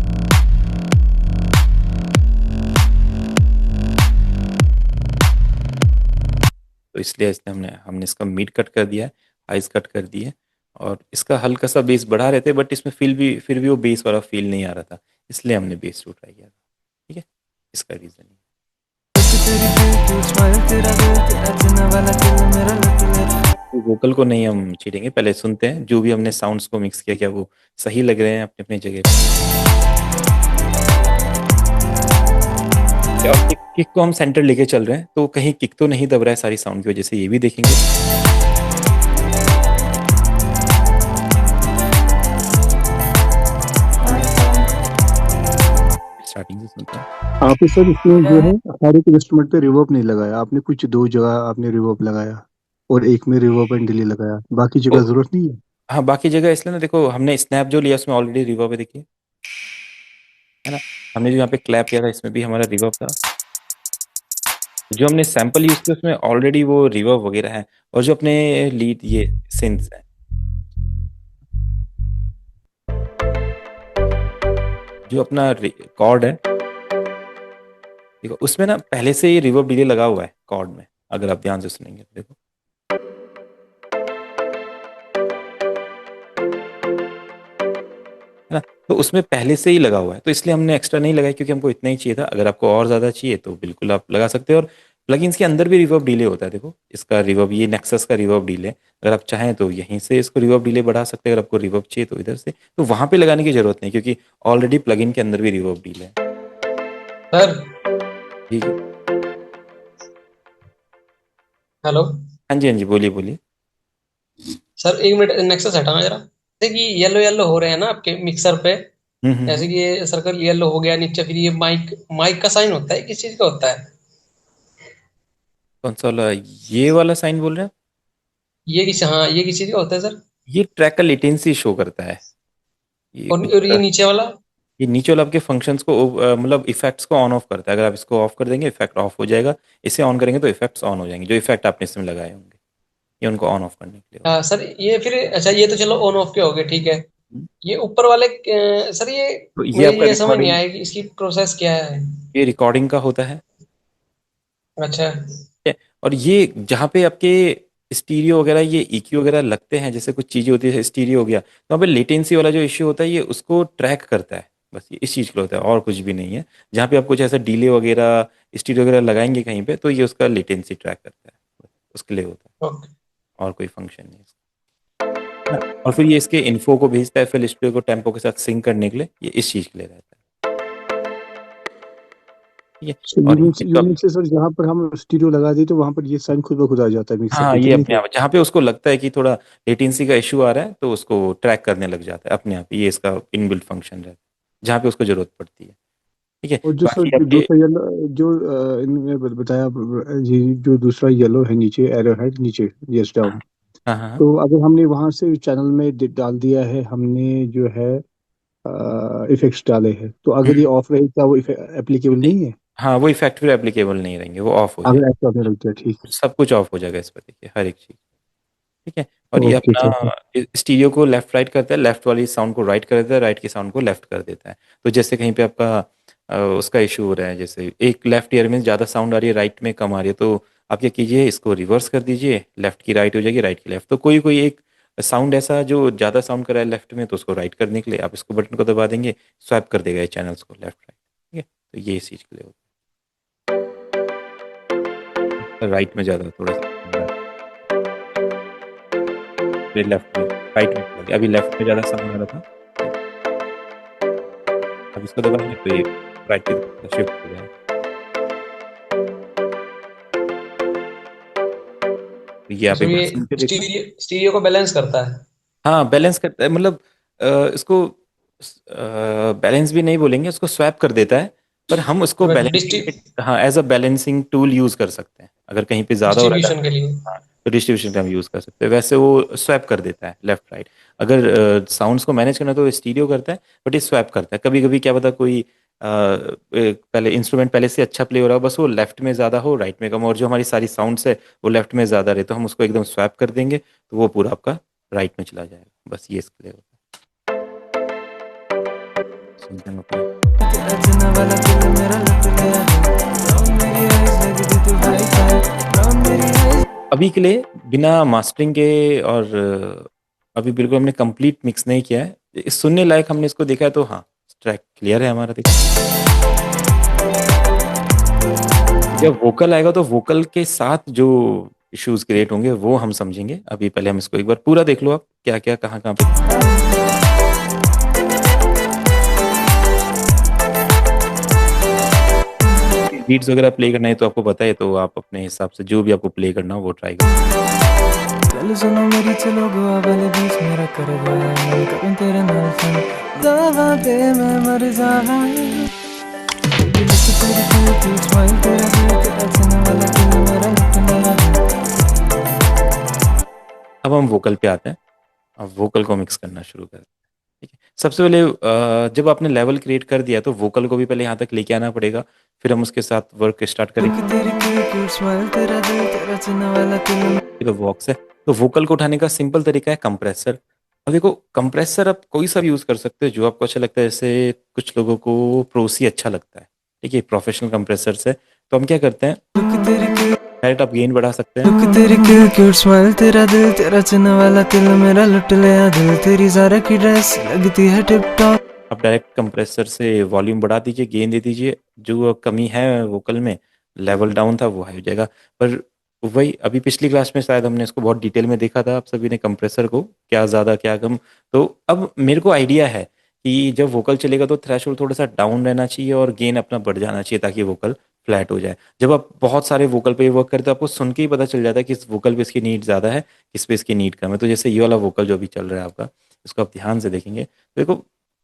तो इसलिए इसने हमने हमने इसका मिड कट कर दिया है, हाइज कट कर दिए, और इसका हल्का सा बेस बढ़ा रहे थे, बट इसमें फिर भी वो बेस वाला फील नहीं आ रहा था, इसलिए हमने बेस टू ट्राई किया था। ठीक है, इसका रीजन है। तेरी ब्यूटी स्माइल तेरा दिल तेरा जिना वाला दिल मेरा लग लग। तो वोकल को नहीं हम छेड़ेंगे, पहले सुनते हैं जो भी हमने साउंड्स को मिक्स किया, क्या वो सही लग रहे हैं अपने अपने जगह पे। और किक को हम सेंटर लेके चल रहे हैं, तो कहीं किक तो नहीं दब रहा है सारी साउंड की वजह से, ये भी देखेंगे। स्टार्टिंग से सुनते हैं। आपने सर इसमें जो है हर एक इंस्ट्रूमेंट पे रिवर्ब नहीं लगाया आपने, कुछ दो जगह आपने रिवर्ब लगाया और एक में रिवर्ब एंड डिले लगाया, बाकी तो जगह जरूरत नहीं है। हाँ, बाकी जगह इसलिए ना, देखो हमने स्नैप जो लिया उसमें ऑलरेडी रिवर्ब है, देखिए, है ना। हमने जो यहाँ पे क्लैप किया था इसमें भी हमारा रिवर्ब था। जो हमने सैंपल यूज किया उसमें ऑलरेडी वो रिवर्ब वगैरह है। और जो अपने लीड ये सिंथ्स है, जो अपना कॉर्ड है, देखो उसमें ना पहले से ही रिवर्ब डिले लगा हुआ है कॉर्ड में, अगर आप ध्यान से सुनेंगे तो देखो, है ना। तो उसमें पहले से ही लगा हुआ है, तो इसलिए हमने एक्स्ट्रा नहीं लगाया, क्योंकि हमको इतना ही चाहिए था। अगर आपको और ज्यादा चाहिए तो बिल्कुल आप लगा सकते हो। और प्लगइन्स के अंदर भी रिवर्ब डिले होता है, देखो इसका रिवर्ब, ये नेक्सस का रिवर्ब डिले, अगर आप चाहें तो यहीं से इसको रिवर्ब डिले बढ़ा सकते हैं। अगर आपको रिवर्ब चाहिए तो इधर से, तो वहां पे लगाने की जरूरत नहीं, क्योंकि ऑलरेडी प्लगइन के अंदर भी रिवर्ब डिले है। सर। ठीक है। हेलो। हाँ जी, हाँ जी, बोलिए बोलिए। सर एक मिनट नेक्सस हटाना जरा, जैसे कि येलो येलो हो रहे हैं ना आपके मिक्सर पे, हम्म। जैसे कि ये सर्कल येलो हो गया नीचे, फिर ये माइक माइक का साइन होता है, किस चीज का होता है? कौन सा वाला, ये वाला साइन बोल रहे हैं आप? ये किस, हाँ ये किस चीज का होता है सर? ये ट्रैक का लेटेंसी शो करता है। ये कुछ और ये नीचे वाला? ये नीचे वाला आपके फंक्शंस को मतलब इफेक्ट्स को ऑन ऑफ करता है। अगर आप इसको ऑफ कर देंगे इफेक्ट ऑफ हो जाएगा, इसे ऑन करेंगे तो इफेक्ट्स ऑन हो जाएंगे, जो इफेक्ट आपने इसमें लगाए होंगे, ये उनको ऑन ऑफ करने के लिए होता सर ये फिर अच्छा, ये तो चलो ऑन ऑफ के हो गए, ठीक है। है। ये ऊपर वाले सर ये तो ये मुझे आपका ये समझ नहीं रिकॉर्डिंग, आया कि इसकी प्रोसेस क्या है। ये रिकॉर्डिंग का होता है। अच्छा। ठीक है? और ये जहाँ पे आपके स्टीरियो वगैरह, ये ईक्यू वगैरह लगते हैं, जैसे कुछ चीजें होती है, स्टीरियो हो गया, तो वहाँ पे लेटेंसी वाला जो इश्यू होता है, ये उसको ट्रैक करता है। बस ये इस चीज़ के लिए होता है और कुछ भी नहीं है। जहाँ पे आप कुछ ऐसा डीले वगैरह स्टीरियो वगैरह लगाएंगे कहीं पे तो ये उसका लेटेंसी ट्रैक करता है, बस उसके लिए होता है, ओके। और कोई फंक्शन नहीं है इसका। और फिर ये इसके इन्फो को भेजता है फिर स्टीरियो को टेम्पो के साथ सिंक करने के लिए, ये इस चीज़ के लिए रहता है। ठीक है। सर और ये जो यूनिट से सर जहाँ पर हम स्टीरियो लगा देते तो वहाँ पर ये साइन खुद ब खुद आ जाता है मिक्सर हाँ, पे, कि ये नहीं अपने सर? आप जहाँ पे उसको लगता है कि थोड़ा लेटेंसी का इशू आ रहा है तो उसको ट्रैक करने लग जाता है अपने आप, ये इसका इनबिल्ट फंक्शन रहता है जहाँ पे उसको जरूरत पड़ती है। ठीक है। और जो सर बाकी आपके दूसरा येलो जो इनमें बताया, जी जो दूसरा येलो है नीचे, एरो हेड नीचे, यस हाँ डाउन। हाँ हाँ तो अगर हमने वहां से चैनल में डाल दिया है, हमने जो है इफेक्ट्स डाले हैं, तो अगर ये हम्म, ऑफ रहे क्या वो एप्लीकेबल नहीं, नहीं है? हाँ वो इफेक्ट फिर एप्लीकेबल नहीं रहेंगे, वो ऑफ हो अगर जाएगा। ऐसा होने लग गया, ठीक। सब कुछ ऑफ हो जाएगा इस पर, देखिए हर एक चीज़। ठीक है। और ये ओके अपना सर। स्टीरियो को लेफ्ट राइट करता है, लेफ्ट वाली साउंड को राइट कर देता है, राइट की साउंड को लेफ्ट कर देता है। तो जैसे कहीं पे आपका उसका इशू हो रहा है, जैसे एक लेफ्ट ईयर में ज़्यादा साउंड आ रही है, राइट में कम आ रही है, तो आप क्या कीजिए, इसको रिवर्स कर दीजिए, लेफ्ट की राइट हो जाएगी, राइट की लेफ्ट। तो कोई कोई एक साउंड ऐसा जो ज़्यादा साउंड कर रहा है लेफ्ट में, तो उसको राइट करने के लिए आप इसको बटन को दबा देंगे, स्वैप कर देगा ये चैनल्स को लेफ्ट राइट। ठीक है। तो ये इस चीज़ के लिए होता है, राइट में ज़्यादा थोड़ा सा, फिर लेफ्ट में, राइट में चला गया, अभी लेफ्ट में ज़्यादा साउंड आ रहा था, अब इसको दबाएंगे तो ये राइट की तरफ शिफ्ट हो जाएगा। तो ये आप तो एक बार ये सुन के देखना। स्टीरियो स्टीरियो को बैलेंस करता है। हाँ, बैलेंस करता है, मतलब इसको बैलेंस भी नहीं बोलेंगे, उसको स्वैप कर देता है, पर हम उसको बैलेंसिंग, हाँ as a balancing tool use कर सकते हैं, अगर कहीं पे ज़्यादा हो रहा है डिस्ट्रीब्यूशन के लिए। हाँ, तो डिस्ट्रीब्यूशन का हम यूज़ कर सकते हैं। वैसे वो स्वैप कर देता है लेफ्ट राइट। अगर साउंड्स को मैनेज करना तो स्टीरियो करता है, बट ये स्वैप करता है। कभी कभी क्या पता कोई पहले इंस्ट्रूमेंट पहले से अच्छा प्ले हो रहा हो, बस वो लेफ्ट में ज़्यादा हो राइट में कम हो, और जो हमारी सारी साउंड्स है वो लेफ्ट में ज़्यादा रहे, तो हम उसको एकदम स्वैप कर देंगे तो वो पूरा आपका राइट में चला जाएगा। बस ये इसके लिए होता है। सुनते हैं अपने तेरा चुना वाला दिल मेरा लुट गया ब्राउन मेरी आईज लगती तू हाई फाई ब्राउन मेरी आईज अभी के लिए बिना मास्टरिंग के, और अभी बिल्कुल हमने कंप्लीट मिक्स नहीं किया है, सुनने लायक हमने इसको देखा है, तो हाँ ट्रैक क्लियर है हमारा। देखिए जब वोकल आएगा तो वोकल के साथ जो इश्यूज क्रिएट होंगे वो हम समझेंगे। अभी पहले हम इसको एक बार पूरा देख लो, आप क्या क्या कहाँ कहाँ पे बीट्स वगैरह प्ले करना है, तो आपको पता है, तो आप अपने हिसाब से जो भी आपको प्ले करना हो वो ट्राई करो। चल सुनो मेरी चलो गोवा वाले बीच मेरा कर गया मन करूं तेरे नाल फन दावा पे मैं मर जावा Baby, look at तेरी cute smile तेरा दिल तेरा चुना वाला दिल मेरा लुटने लगा अब हम वोकल पे आते हैं। अब वोकल को मिक्स करना शुरू करते हैं। ठीक है। सबसे पहले जब आपने लेवल क्रिएट कर दिया तो वोकल को भी पहले यहाँ तक लेके आना पड़ेगा, फिर हम उसके साथ वर्क स्टार्ट Look करेंगे। at तेरी cute smile तेरा दिल तेरा चुना वाला दिल तो वॉक्स है, तो वोकल को उठाने का सिंपल तरीका है कंप्रेसर। अब देखो कंप्रेसर आप कोई सा भी यूज़ कर सकते हो जो आपको अच्छा लगता है, जैसे कुछ लोगों को प्रोसी अच्छा लगता है, ठीक है, प्रोफेशनल कंप्रेसर से। तो हम क्या करते हैं, Look at तेरी cute डायरेक्ट आप गेन बढ़ा सकते हैं। Look at तेरी cute smile तेरा दिल तेरा चुना वाला दिल मेरा लुट लिया दिल तेरी ज़ारा की ड्रेस लगती है टिप टॉप आप डायरेक्ट कंप्रेसर से वॉल्यूम बढ़ा दीजिए, गेन दे दीजिए, जो कमी है वोकल में, लेवल डाउन था वो हाई हो जाएगा। पर वही अभी पिछली क्लास में शायद हमने इसको बहुत डिटेल में देखा था, आप सभी ने कंप्रेसर को क्या ज़्यादा क्या कम। तो अब मेरे को आइडिया है कि जब वोकल चलेगा तो थ्रेशोल्ड थोड़ा सा डाउन रहना चाहिए और गेन अपना बढ़ जाना चाहिए, ताकि वोकल फ्लैट हो जाए। जब आप बहुत सारे वोकल पे वर्क करते हो, आपको सुन के ही पता चल जाता है कि इस वोकल पे इसकी नीड ज़्यादा है, किस पे इसकी नीड कम है। तो जैसे ये वाला वोकल जो अभी चल रहा है आपका, इसको आप ध्यान से देखेंगे तो देखो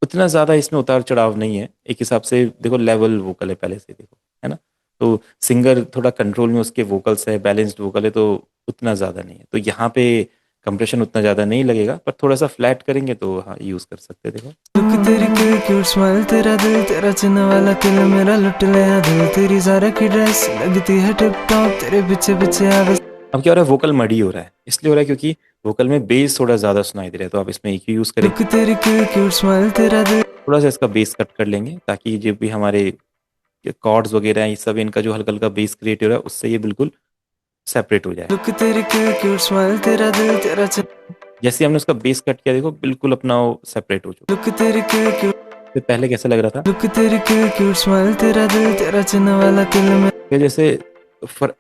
उतना ज़्यादा इसमें उतार चढ़ाव नहीं है, एक हिसाब से देखो लेवल वोकल है पहले से, देखो है ना। तो सिंगर थोड़ा कंट्रोल में उसके वोकल्स है, बैलेंस्ड वोकल है, तो उतना ज़्यादा नहीं है। तो यहाँ पे कंप्रेशन उतना ज़्यादा नहीं लगेगा, पर थोड़ा सा फ्लैट करेंगे तो हाँ यूज़ कर सकते हैं। देखो Look at तेरी cute smile तेरा दिल तेरा चुना वाला दिल मेरा लुट लिया दिल तेरी ज़ारा की ड्रेस लगती है टिप टॉप तेरे पीछे पीछे आवे अब क्या हो रहा है, वोकल मडी हो रहा है, इसलिए हो रहा है क्योंकि वोकल में बेस थोड़ा ज़्यादा सुनाई दे रहा है, तो आप इसमें एक ही यूज़ करेंगे। Look at तेरी cute smile तेरा दिल थोड़ा सा इसका बेस कट कर लेंगे, ताकि जो भी हमारे कॉर्ड्स वगैरह हैं ये सब, इनका जो हल्का हल्का बेस क्रिएट हो रहा है उससे ये बिल्कुल सेपरेट हो जाए। Look at तेरी cute smile तेरा दिल तेरा चुना जैसे हमने उसका बेस कट किया, देखो बिल्कुल अपना वो सेपरेट हो चुका। Look at तेरी cute फिर फिर पहले कैसा लग रहा था? लुक तेरी क्यूट स्माइल, तेरा दिल, तेरा चिन्ह वाला किल में। फिर जैसे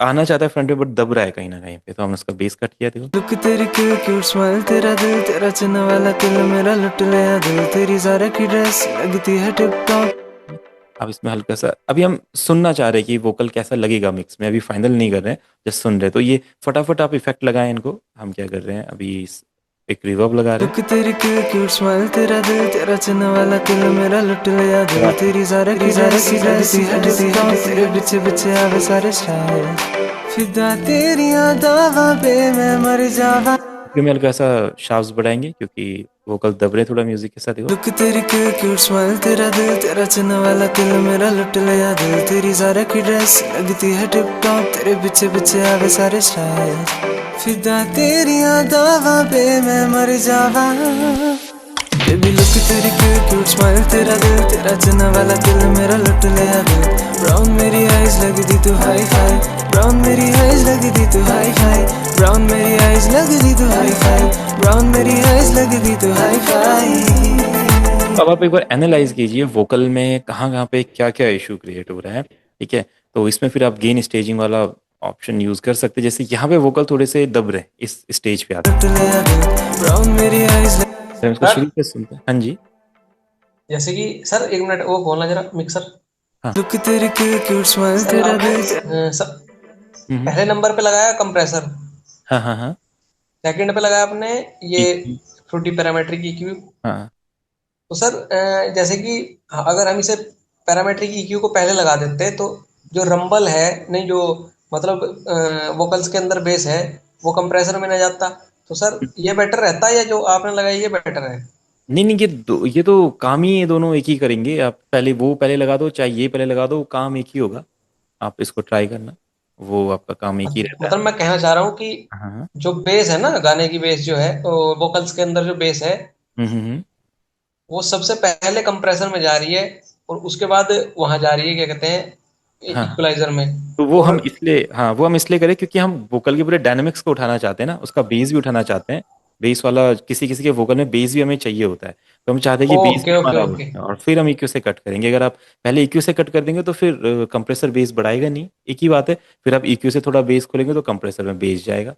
आना चाहता है फ्रंट पे बट दब रहा है कहीं ना कहीं पे, तो हमने उसका बेस कट किया। देखो लुक तेरी क्यूट स्माइल, तेरा दिल, तेरा चिन्ह वाला किल मेरा, लुट लिया दिल, तेरी ज़ारा की ड्रेस लगती है टिप टॉप। अब इसमें हल्का सा अभी हम सुनना चाह रहे हैं कि वोकल कैसा लगेगा मिक्स में, अभी फाइनल नहीं कर रहे हैं, जस्ट सुन रहे हैं। तो ये फटाफट आप इफेक्ट लगाएं इनको। हम क्या कर रहे हैं अभी, एक रिवर्ब लगा रहे हैं। लुक तेरी क्यूट स्माइल, तेरा दिल, तेरा चिन्ह वाला किल मेरा, लुट लिया फिर दिल, आप तेरी ज़ारा की ड्रेस लगती है टिप टॉप, तेरे पीछे पीछे आवे सारे स्टाइल, फिदा तेरी यादां पे मैं मर जावा। फिर में हल्का सा शाफ्स बढ़ाएंगे क्योंकि वोकल दब रहे हैं थोड़ा म्यूजिक के साथ। देखो लुक तेरी क्यूट स्माइल, तेरा दिल, तेरा चिन्ह वाला किल मेरा, लुट लिया दिल, तेरी ज़ारा की ड्रेस लगती है टिप टॉप, तेरे पीछे पीछे आवे सारे स्टाइल, फिदा तेरी यादां पे मैं मर जावा। बेबी लुक तेरी क्यूट स्माइल, तेरा दिल, तेरा चिन्ह वाला किल मेरा, लुट लिया दिल, ब्राउन मेरी आइज लगदी तू हाई फाई, ब्राउन मेरी आइज लगदी तू हाई फाई, ब्राउन मेरी आइज लगदी तू हाई फाई, ब्राउन मेरी आइज लगदी तू हाई फाई। अब आप एक बार एनालाइज कीजिए वोकल में कहाँ कहाँ पे क्या क्या इशू क्रिएट हो रहा है। ठीक है, तो इसमें फिर आप गेन स्टेजिंग वाला ऑप्शन यूज कर सकते हैं। जैसे यहाँ पे वोकल थोड़े से दब रहे हैं इस स्टेज पे आते हैं। लुट लिया दिल, ब्राउन मेरी आइज। फिर हम इसको सर, शुरू से सुनते हैं। हाँ जी। जैसे कि सर एक मिनट वो बोलना जरा मिक्सर। हाँ। लुक तेरी क्यूट स्माइल, सर तेरा आपने दिल। सर हम्म। पहले नंबर पे लगाया कंप्रेसर, हाँ हाँ हाँ। सेकंड पे लगाया आपने ये EQ। Frooti parametric EQ। हाँ। तो सर जैसे कि अगर हम इसे पैरामीट्रिक EQ को पहले लगा देते तो जो रंबल है, नहीं जो मतलब वोकल्स के अंदर बेस है, वो कंप्रेसर में ना जाता। तो सर ये बेटर रहता है या जो आपने लगाया ये बेटर है? नहीं नहीं, ये तो काम ही ये दोनों एक ही करेंगे। आप पहले वो पहले लगा दो चाहे ये पहले लगा दो, काम एक ही होगा। आप इसको ट्राई करना, वो आपका काम एक ही अच्छा, रहता है। मतलब मैं कहना चाह रहा हूँ कि हाँ हाँ। जो बेस है ना, गाने की बेस जो है, वोकल्स के अंदर जो बेस है, हम्म। वो सबसे पहले कंप्रेसर में जा रही है और उसके बाद वहां जा रही है, क्या कहते हैं, हाँ हाँ। इक्वलाइजर में। तो वो और हम इसलिए, हाँ वो हम इसलिए करें क्योंकि हम वोकल के पूरे डायनामिक्स को उठाना चाहते हैं ना, उसका बेस भी उठाना चाहते हैं। बेस वाला किसी किसी के वोकल में बेस भी हमें चाहिए होता है, तो हम चाहते हैं कि बेस ओके भी ओके हमारा ओके। उठे और फिर हम EQ से कट करेंगे। अगर आप पहले EQ से कट कर देंगे तो फिर कंप्रेसर बेस बढ़ाएगा नहीं, एक ही बात है। फिर आप EQ से थोड़ा बेस खोलेंगे तो कंप्रेसर में बेस जाएगा।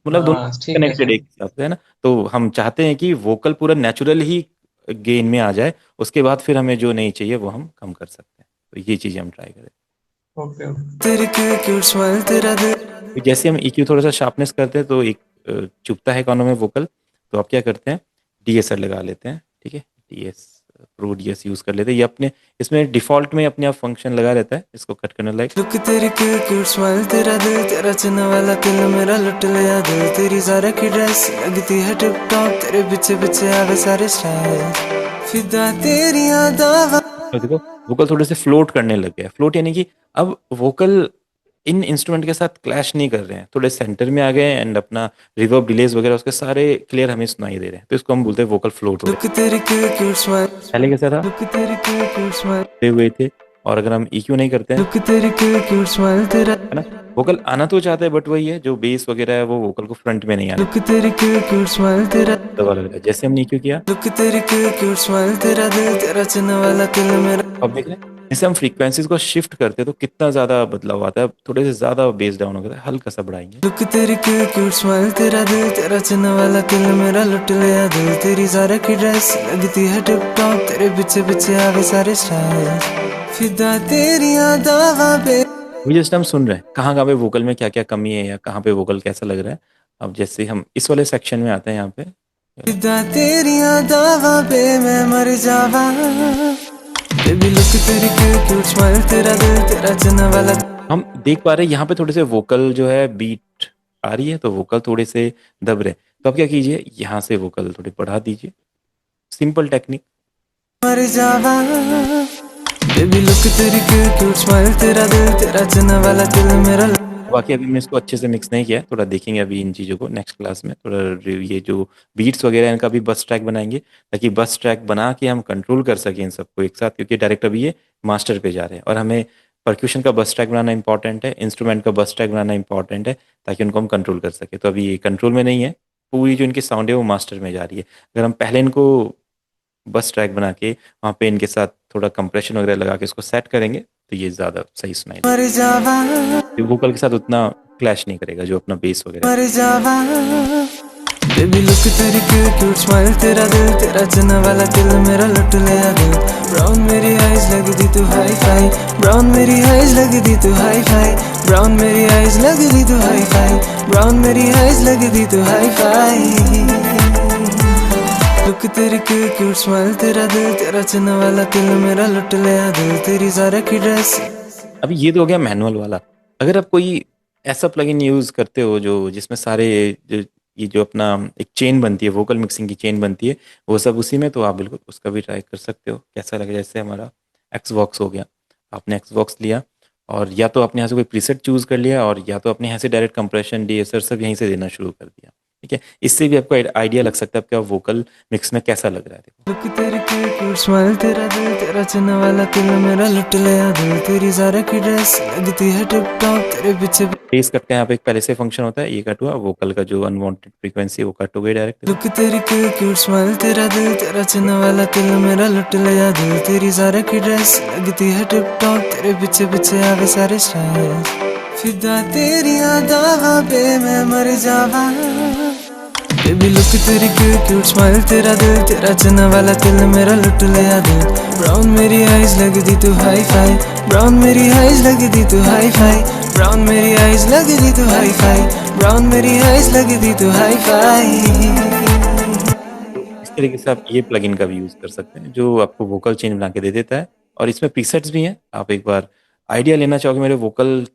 मतलब दोनों हाँ ठीक है कनेक्टेड सर। एक हिसाब से है ना। तो हम चाहते हैं कि वोकल पूरा नेचुरल ही गेन में आ जाए, उसके बाद फिर हमें जो नहीं चाहिए वो हम कम कर सकते हैं। तो ये चीज़ें हम ट्राई करें। Okay okay. तेरी क्यूट स्माइल, तेरा दिल। तो जैसे हम EQ थोड़ा सा शार्पनेस करते हैं तो एक चुभता है कानों में वोकल, तो आप क्या करते हैं, DSR लगा लेते हैं। ठीक है, DS प्रो DS यूज़ कर लेते हैं। ये अपने इसमें डिफ़ॉल्ट में अपने आप फंक्शन लगा रहता है इसको कट करने लायक। लुक तेरी क्यूट स्माइल, तेरा दिल, तेरा चिन्ह वाला किल मेरा, लुट लिया दिल, तेरी ज़ारा की ड्रेस लगती है टिप टॉप, तेरे पीछे पीछे आवे सारे स्टाइल, फिदा तेरी यादां। और देखो वोकल थोड़े से फ्लोट करने लग गया। फ्लोट यानी कि अब वोकल इन इंस्ट्रूमेंट के साथ क्लैश नहीं कर रहे हैं, थोड़े सेंटर में आ गए एंड अपना रिवर्ब डिलेज वगैरह उसके सारे क्लियर हमें सुनाई दे रहे हैं, तो इसको हम बोलते हैं वोकल फ्लोट हो रहे लुक तेरी क्यूट स्माइल, हैं। पहले कैसा था, लुक तेरी क्यूट स्माइल, ते हुए थे। और अगर हम EQ नहीं करते हैं, लुक तेरी क्यूट स्माइल, तेरा। है ना, वोकल आना तो चाहता है बट वही है, जो बेस वगैरह है वो वोकल को फ्रंट में नहीं आने लुक तेरी क्यूट स्माइल, तेरा। दबा लग रहा है। जैसे हमने EQ किया, लुक तेरी क्यूट स्माइल, तेरा दिल, तेरा चिन्ह वाला किल मेरा। अब देख रहे हैं जैसे हम फ्रीक्वेंसीज को शिफ्ट करते हैं तो कितना ज्यादा बदलाव आता है। अब थोड़े से ज्यादा बेस डाउन हो गया है, हल्का सा बढ़ाएंगे। लुक तेरी क्यूट स्माइल, तेरा दिल, तेरा चिन्ह वाला किल मेरा, लुट लिया दिल, तेरी ज़ारा की ड्रेस लगती है टिप टॉप, तेरे पीछे पीछे आवे सारे स्टाइल, फिदा तेरी यादां पे। अभी जस्ट हम सुन रहे हैं कहाँ कहाँ पे वोकल में क्या क्या कमी है या कहाँ पे वोकल कैसा लग रहा है। अब जैसे हम इस वाले सेक्शन में आते हैं यहाँ पे, फिदा तेरी यादां पे मैं मर जावा। बेबी लुक तेरी क्यूट स्माइल, तेरा दिल, तेरा चिन्ह वाला। हम देख पा रहे हैं यहाँ पे थोड़े से वोकल जो है बीट आ रही है, तो वोकल थोड़े से दब रहे हैं। तो आप क्या कीजिए, यहाँ से वोकल थोड़ी बढ़ा दीजिए, सिंपल टेक्निक। मर जावा। बेबी लुक तेरी क्यूट स्माइल, तेरा दिल, तेरा चिन्ह वाला किल मेरा। बाकी अभी मैं इसको अच्छे से मिक्स नहीं किया है, थोड़ा देखेंगे अभी इन चीज़ों को नेक्स्ट क्लास में। थोड़ा ये जो बीट्स वगैरह हैं, इनका भी बस ट्रैक बनाएंगे ताकि बस ट्रैक बना के हम कंट्रोल कर सकें इन सबको एक साथ, क्योंकि डायरेक्ट अभी ये मास्टर पे जा रहे हैं और हमें परक्यूशन का बस ट्रैक बनाना इंपॉर्टेंट है, इंस्ट्रूमेंट का बस ट्रैक बनाना इंपॉर्टेंट है, ताकि उनको हम कंट्रोल कर सकें। तो अभी ये कंट्रोल में नहीं है, पूरी जो इनकी साउंड है वो मास्टर में जा रही है। अगर हम पहले इनको बस ट्रैक बना के वहाँ पे इनके साथ थोड़ा कंप्रेशन वगैरह लगा के इसको सेट करेंगे तो ये ज़्यादा सही सुनाई मर जावा देगा, वोकल के साथ उतना क्लैश नहीं करेगा जो अपना बेस वगैरह है। मर जावा बेबी लुक तेरी क्यूट स्माइल तेरा दिल तेरा चना वाला दिल मेरा लुट लिया दिल ब्राउन मेरी आईज लगदी तू हाई फाई ब्राउन मेरी आईज लगदी तू हाई फाई ब्राउन मेरी आईज लगदी तू हाई फाई ब्राउन मेरी आईज लगदी तू हाई फाई लुक तेरी क्यूट स्माइल तेरा दिल तेरा चना वाला दिल मेरा लुट लिया दिल तेरी ज़ारा की ड्रेस। अभी ये तो हो गया मैनुअल वाला। अगर आप कोई ऐसा प्लगइन यूज़ करते हो जो जिसमें सारे जो ये जो अपना एक चेन बनती है, वोकल मिक्सिंग की चेन बनती है, वो सब उसी में, तो आप बिल्कुल उसका भी ट्राई कर सकते हो कैसा लगे। जैसे हमारा एक्सवॉक्स हो गया, आपने एक्सवॉक्स लिया और या तो अपने यहाँ से कोई प्रीसेट चूज़ कर लिया और या तो अपने यहाँ से डायरेक्ट कंप्रेशन डीएसआर सब यहीं से देना शुरू कर दिया। ठीक है, इससे भी आपको आइडिया लग सकता है आपका वोकल मिक्स में कैसा लग रहा है। देखो लुक तेरी क्यूट स्माइल तेरा दिल तेरा चना वाला दिल मेरा लुट लिया दिल तेरी ज़ारा की ड्रेस लगती है टिप टॉप तेरे पीछे। बेस कट का यहाँ पे एक पहले से फंक्शन होता है, ये कट हुआ, वोकल का जो अनवांटेड फ्रीक्वेंसी वो कट हो गई डायरेक्ट। लुक तेरी क्यूट स्माइल तेरा दिल तेरा चना वाला दिल मेरा लुट लिया दिल तेरी ज़ारा की ड्रेस लगती है टिप टॉप तेरे पीछे पीछे आवे सारे स्टाइल फिदा तेरी यादां पे मैं मर जावा बेबी लुक तेरी क्यूट स्माइल तेरा दिल तेरा चना वाला दिल मेरा लुट लिया दिल ब्राउन मेरी आईज लगदी तू हाई फाई ब्राउन मेरी आईज लगदी तू हाई फाई ब्राउन मेरी आईज लगदी तू हाई फाई ब्राउन मेरी आईज लगदी तू हाई फाई। इस तरीके से आप ये प्लगइन का भी यूज़ कर सकते हैं जो आपको वोकल चेंज बना के दे देता है और इसमें प्रीसेट्स भी हैं। आप एक बार आइडिया लेना चाहोगे मेरे वोकल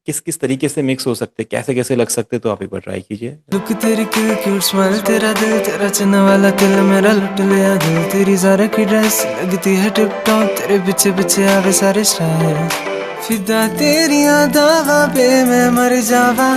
किस किस तरीके से मिक्स हो सकते हैं, कैसे कैसे लग सकते हैं, तो आप एक बार ट्राई कीजिए। लुक तेरी क्यूट स्माइल तेरा दिल तेरा चना वाला दिल मेरा लुट लिया दिल तेरी ज़ारा की ड्रेस लगती है टिप टॉप तेरे पीछे पीछे आवे सारे स्टाइल फिदा तेरी यादां पे मैं मर जावा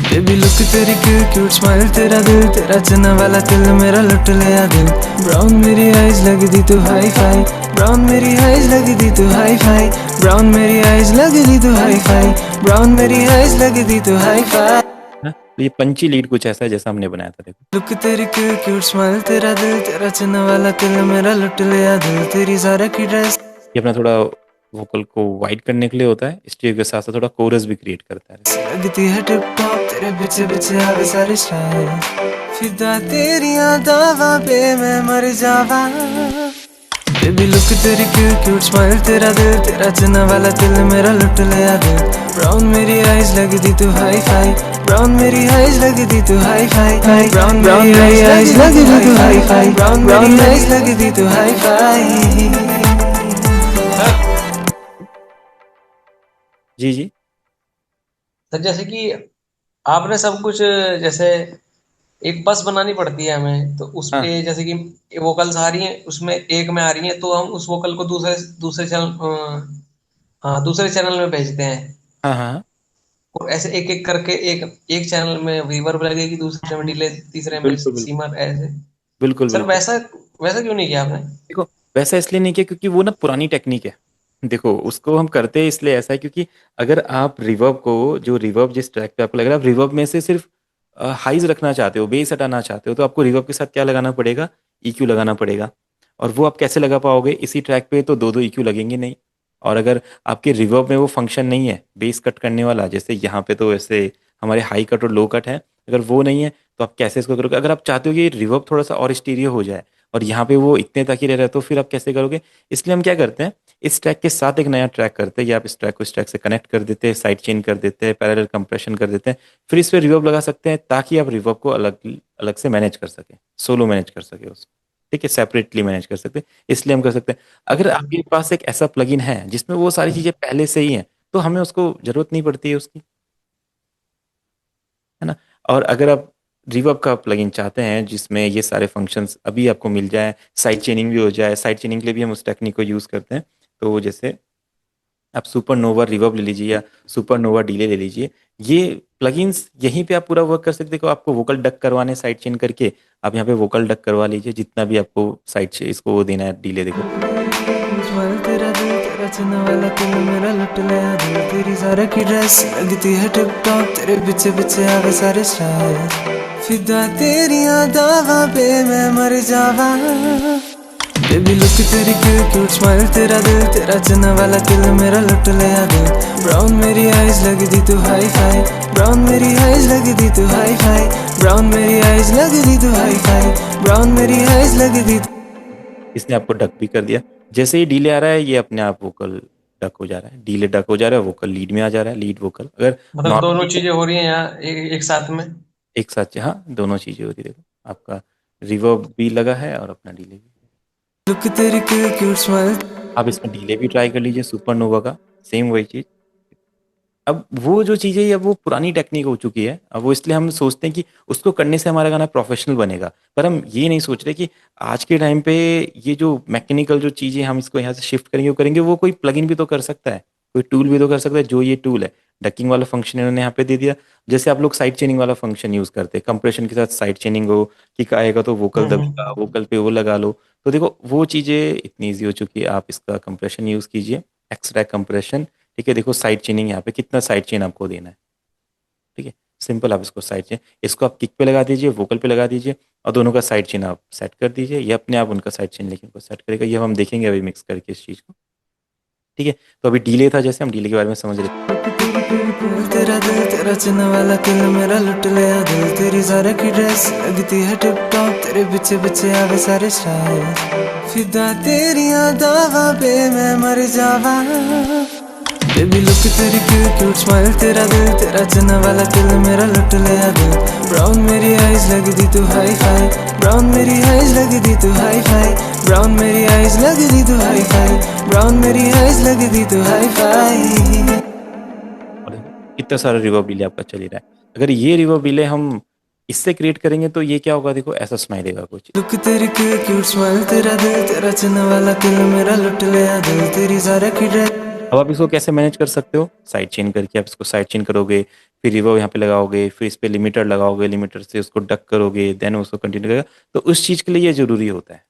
बेबी लुक तेरी क्यूट स्माइल तेरा दिल तेरा चना वाला दिल मेरा लुट लिया दिल ब्राउन मेरी आईज लगदी तू हाई फाई ब्राउन मेरी आईज लगदी तू हाई फाई ब्राउन मेरी आईज लगदी तू हाई फाई ब्राउन मेरी आईज लगदी तू हाई फाई। ना तो ये पंची लीड कुछ ऐसा है जैसा हमने बनाया था। देखो लुक तेरी क्यूट स्माइल तेरा दिल तेरा चना वाला दिल मेरा लुट लिया दिल तेरी ज़ारा की ड्रेस। ये अपना थोड़ा वोकल को वाइड करने के लिए होता है, स्टीरियो के साथ साथ थोड़ा कोरस भी क्रिएट करता है। लगती है टिप टॉप तेरे पीछे पीछे आवे सारे स्टाइल फिदा तेरी यादां पे मैं मर जावा बेबी लुक तेरी क्यूट स्माइल तेरा दिल तेरा चना वाला दिल मेरा लुट लिया दिल ब्राउन मेरी आईज लगदी तू हाई फाई ब्राउन मेरी आईज लगदी तू हाई फाई ब्राउन मेरी आईज लगदी तू हाई फाई ब्राउन मेरी आईज लगदी तू हाई फाई। जी जी सर जैसे कि आपने सब कुछ, जैसे एक बस बनानी पड़ती है हमें, तो उस हाँ पे जैसे कि वोकल्स आ रही हैं, उसमें एक में आ रही हैं, तो हम उस वोकल को दूसरे दूसरे चैनल, हाँ दूसरे चैनल में भेजते हैं। हाँ हाँ और ऐसे एक एक करके एक एक चैनल में रिवर्ब लगेगी, दूसरे में डिले, तीसरे में बिल्कुल बिल्कुल सीमर, ऐसे। बिल्कुल सर बिल्कुल। वैसा वैसा क्यों नहीं किया आपने? देखो वैसा इसलिए नहीं किया क्योंकि वो ना पुरानी टेक्निक है। देखो उसको हम करते हैं इसलिए ऐसा है क्योंकि अगर आप रिवर्ब को, जो रिवर्ब जिस ट्रैक पे आपको लग रहा है, आप रिवर्ब में से सिर्फ हाइज रखना चाहते हो, बेस हटाना चाहते हो, तो आपको रिवर्ब के साथ क्या लगाना पड़ेगा, ईक्यू लगाना पड़ेगा। और वो आप कैसे लगा पाओगे इसी ट्रैक पे, तो दो दो ईक्यू लगेंगे नहीं। और अगर आपके रिवर्ब में वो फंक्शन नहीं है बेस कट करने वाला, जैसे यहाँ पे तो ऐसे हमारे हाई कट और लो कट है, अगर वो नहीं है तो आप कैसे इसको करोगे। अगर आप चाहते हो कि रिवर्ब थोड़ा सा और स्टीरियो हो जाए और यहाँ पे वो इतने तक ही रह रहा है, तो फिर आप कैसे करोगे। इसलिए हम क्या करते हैं, इस ट्रैक के साथ एक नया ट्रैक करते हैं, या आप इस ट्रैक को इस ट्रैक से कनेक्ट कर देते हैं, साइड चेन कर देते हैं, पैरेलल कंप्रेशन कर देते हैं, फिर इस पे रिवर्ब लगा सकते हैं ताकि आप रिवर्ब को अलग अलग से मैनेज कर सकें, सोलो मैनेज कर सके उसको। ठीक है, सेपरेटली मैनेज कर सकते हैं, इसलिए हम कर सकते हैं। अगर आपके पास एक ऐसा प्लगइन है जिसमें वो सारी चीज़ें पहले से ही हैं, तो हमें उसको जरूरत नहीं पड़ती है उसकी, है ना। और अगर आप रिवर्ब का प्लगइन चाहते हैं जिसमें ये सारे फंक्शंस अभी आपको मिल जाए, साइड चेनिंग भी हो जाए, साइड चेनिंग के लिए भी हम उस टेक्निक को यूज़ करते हैं। तो जैसे आप सुपरनोवा रिवर्ब ले लीजिए या सुपरनोवा डिले ले लीजिए, ये प्लगइन्स यहीं पे आप पूरा वर्क कर सकते हैं। देखो आपको वोकल डक करवाने साइड चेन करके, आप यहाँ पे वोकल डक करवा लीजिए, जितना भी आपको साइड से इसको वो देना है डिले। देखो स्माइल तेरा दिल तेरा चना वाला दिल मेरा लुट लिया दिल तेरी ज़ारा की ड्रेस लगती है टिप टॉप तेरे पीछे पीछे आवे सारे स्टाइल फिदा तेरिया दावा पे मैं मर जावा बेबी लुक तेरी क्यूट स्माइल तेरा दिल तेरा चना वाला दिल मेरा लुट लिया दिल ब्राउन मेरी आइज लगी दी तू हाई फाई ब्राउन मेरी आइज लगी दी तू हाई फाई ब्राउन मेरी आइज लगी दी तू हाई फाई ब्राउन मेरी आइज लगी दी इसने आपको डक भी कर दिया। जैसे ही डीले आ रहा है ये अपने आप वोकल डक हो जा रहा है, डीले डक हो जा रहा है, वोकल लीड में आ जा रहा है, लीड वोकल। अगर मतलब दोनों नॉर्मली चीजें हो रही हैं यहाँ एक साथ में। एक साथ, हाँ दोनों चीजें हो रही है। देखो आपका रिवर्ब भी लगा है और अपना डीले भी। लुक तेरी क्यूट स्माइल आप इसमें डीले भी ट्राई कर लीजिए सुपरनोवा का, सेम वही चीज। अब वो जो चीज़ें अब वो पुरानी टेक्निक हो चुकी है, अब वो इसलिए हम सोचते हैं कि उसको करने से हमारा गाना प्रोफेशनल बनेगा, पर हम ये नहीं सोच रहे कि आज के टाइम पे ये जो मैकेनिकल जो चीज़ें हम इसको यहाँ से शिफ्ट करेंगे वो करेंगे, वो कोई प्लगइन भी तो कर सकता है, कोई टूल भी तो कर सकता है। जो ये टूल है डकिंग वाला फंक्शन इन्होंने यहाँ पे दे दिया। जैसे आप लोग साइड चेनिंग वाला फंक्शन यूज़ करते हैं, कंप्रेशन के साथ साइड चेनिंग हो, किक आएगा तो वोकल दबेगा, हम्म। वोकल पे वो लगा लो। तो देखो वो चीज़ें इतनी ईजी हो चुकी है, आप इसका कंप्रेशन यूज़ कीजिए, एक्सट्रैक्ट कंप्रेशन। ठीक है, देखो साइड चेनिंग यहाँ पे कितना साइड चेन आपको देना है। ठीक है, सिंपल, आप इसको साइड चेन, इसको आप किक पे लगा दीजिए, वोकल पे लगा दीजिए, और दोनों का साइड चेन आप सेट कर दीजिए। ये अपने आप उनका साइड चेन लेके उनको सेट करेगा। ये हम देखेंगे अभी मिक्स करके इस चीज़ को। ठीक है, तो अभी डीले था, जैसे हम डीले के बारे में समझ रहे थे। तेरा दिल तेरा चना वाला दिल मेरा लुट लिया दिल तेरी ज़ारा की ड्रेस लगती है टिप टॉप तेरे पीछे पीछे आवे सारे स्टाइल फिदा तेरिया दावा पे मैं मर जावा बेबी लुक तेरी क्यूट स्माइल तेरा दिल तेरा चना वाला दिल मेरा लुट लिया दिल ब्राउन मेरी आइज लगी दी तू हाई फाई ब्राउन मेरी आइज लगी दी तू हाई फाई ब्राउन मेरी आइज लगी दी तू हाई फाई ब्राउन मेरी आइज लगी दी तू हाई फाई। और देखो कितना सारा रिवर्ब डिले आपका चल ही रहा है। अगर ये रिवर्ब डिले हम इससे क्रिएट करेंगे तो ये क्या होगा, देखो ऐसा सुनाई देगा कुछ। लुक तेरी क्यूट स्माइल तेरा दिल तेरा चना वाला दिल मेरा लुट लिया दिल तेरी ज़ारा की ड्रेस। अब आप इसको कैसे मैनेज कर सकते हो, साइड चेन करके। आप इसको साइड चेन करोगे, फिर रिवर्ब यहाँ पे लगाओगे, फिर इस पे लिमिटर लगाओगे, लिमिटर से उसको डक करोगे, देन उसको कंटिन्यू करेगा। तो उस चीज़ के लिए ये जरूरी होता है,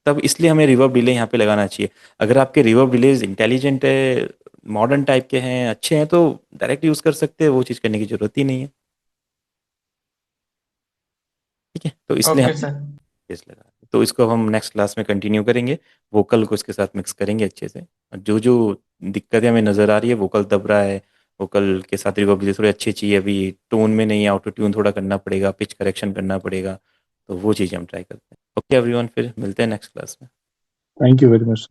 तब इसलिए हमें रिवर्ब डिले यहाँ पे लगाना चाहिए। अगर आपके रिवर्ब डिलेज इंटेलिजेंट है, मॉडर्न टाइप के हैं, अच्छे हैं, तो डायरेक्ट यूज़ कर सकते हैं, वो चीज़ करने की जरूरत ही नहीं है। ठीक है, तो इसलिए ओके हमने सर। बेस लगा। तो इसको अब हम नेक्स्ट क्लास में कंटिन्यू करेंगे, वोकल को इसके साथ मिक्स करेंगे अच्छे से। और जो जो दिक्कतें हमें नज़र आ रही है, वोकल दब रहा है, वोकल के साथ रिवर्ब डिले थोड़ी अच्छी चाहिए, अभी टोन में नहीं, ऑटो ट्यून थोड़ा करना पड़ेगा, पिच करेक्शन करना पड़ेगा, तो वो चीज़ें हम ट्राई करते हैं। ओके एवरीवन, फिर मिलते हैं नेक्स्ट क्लास में। Thank you very much.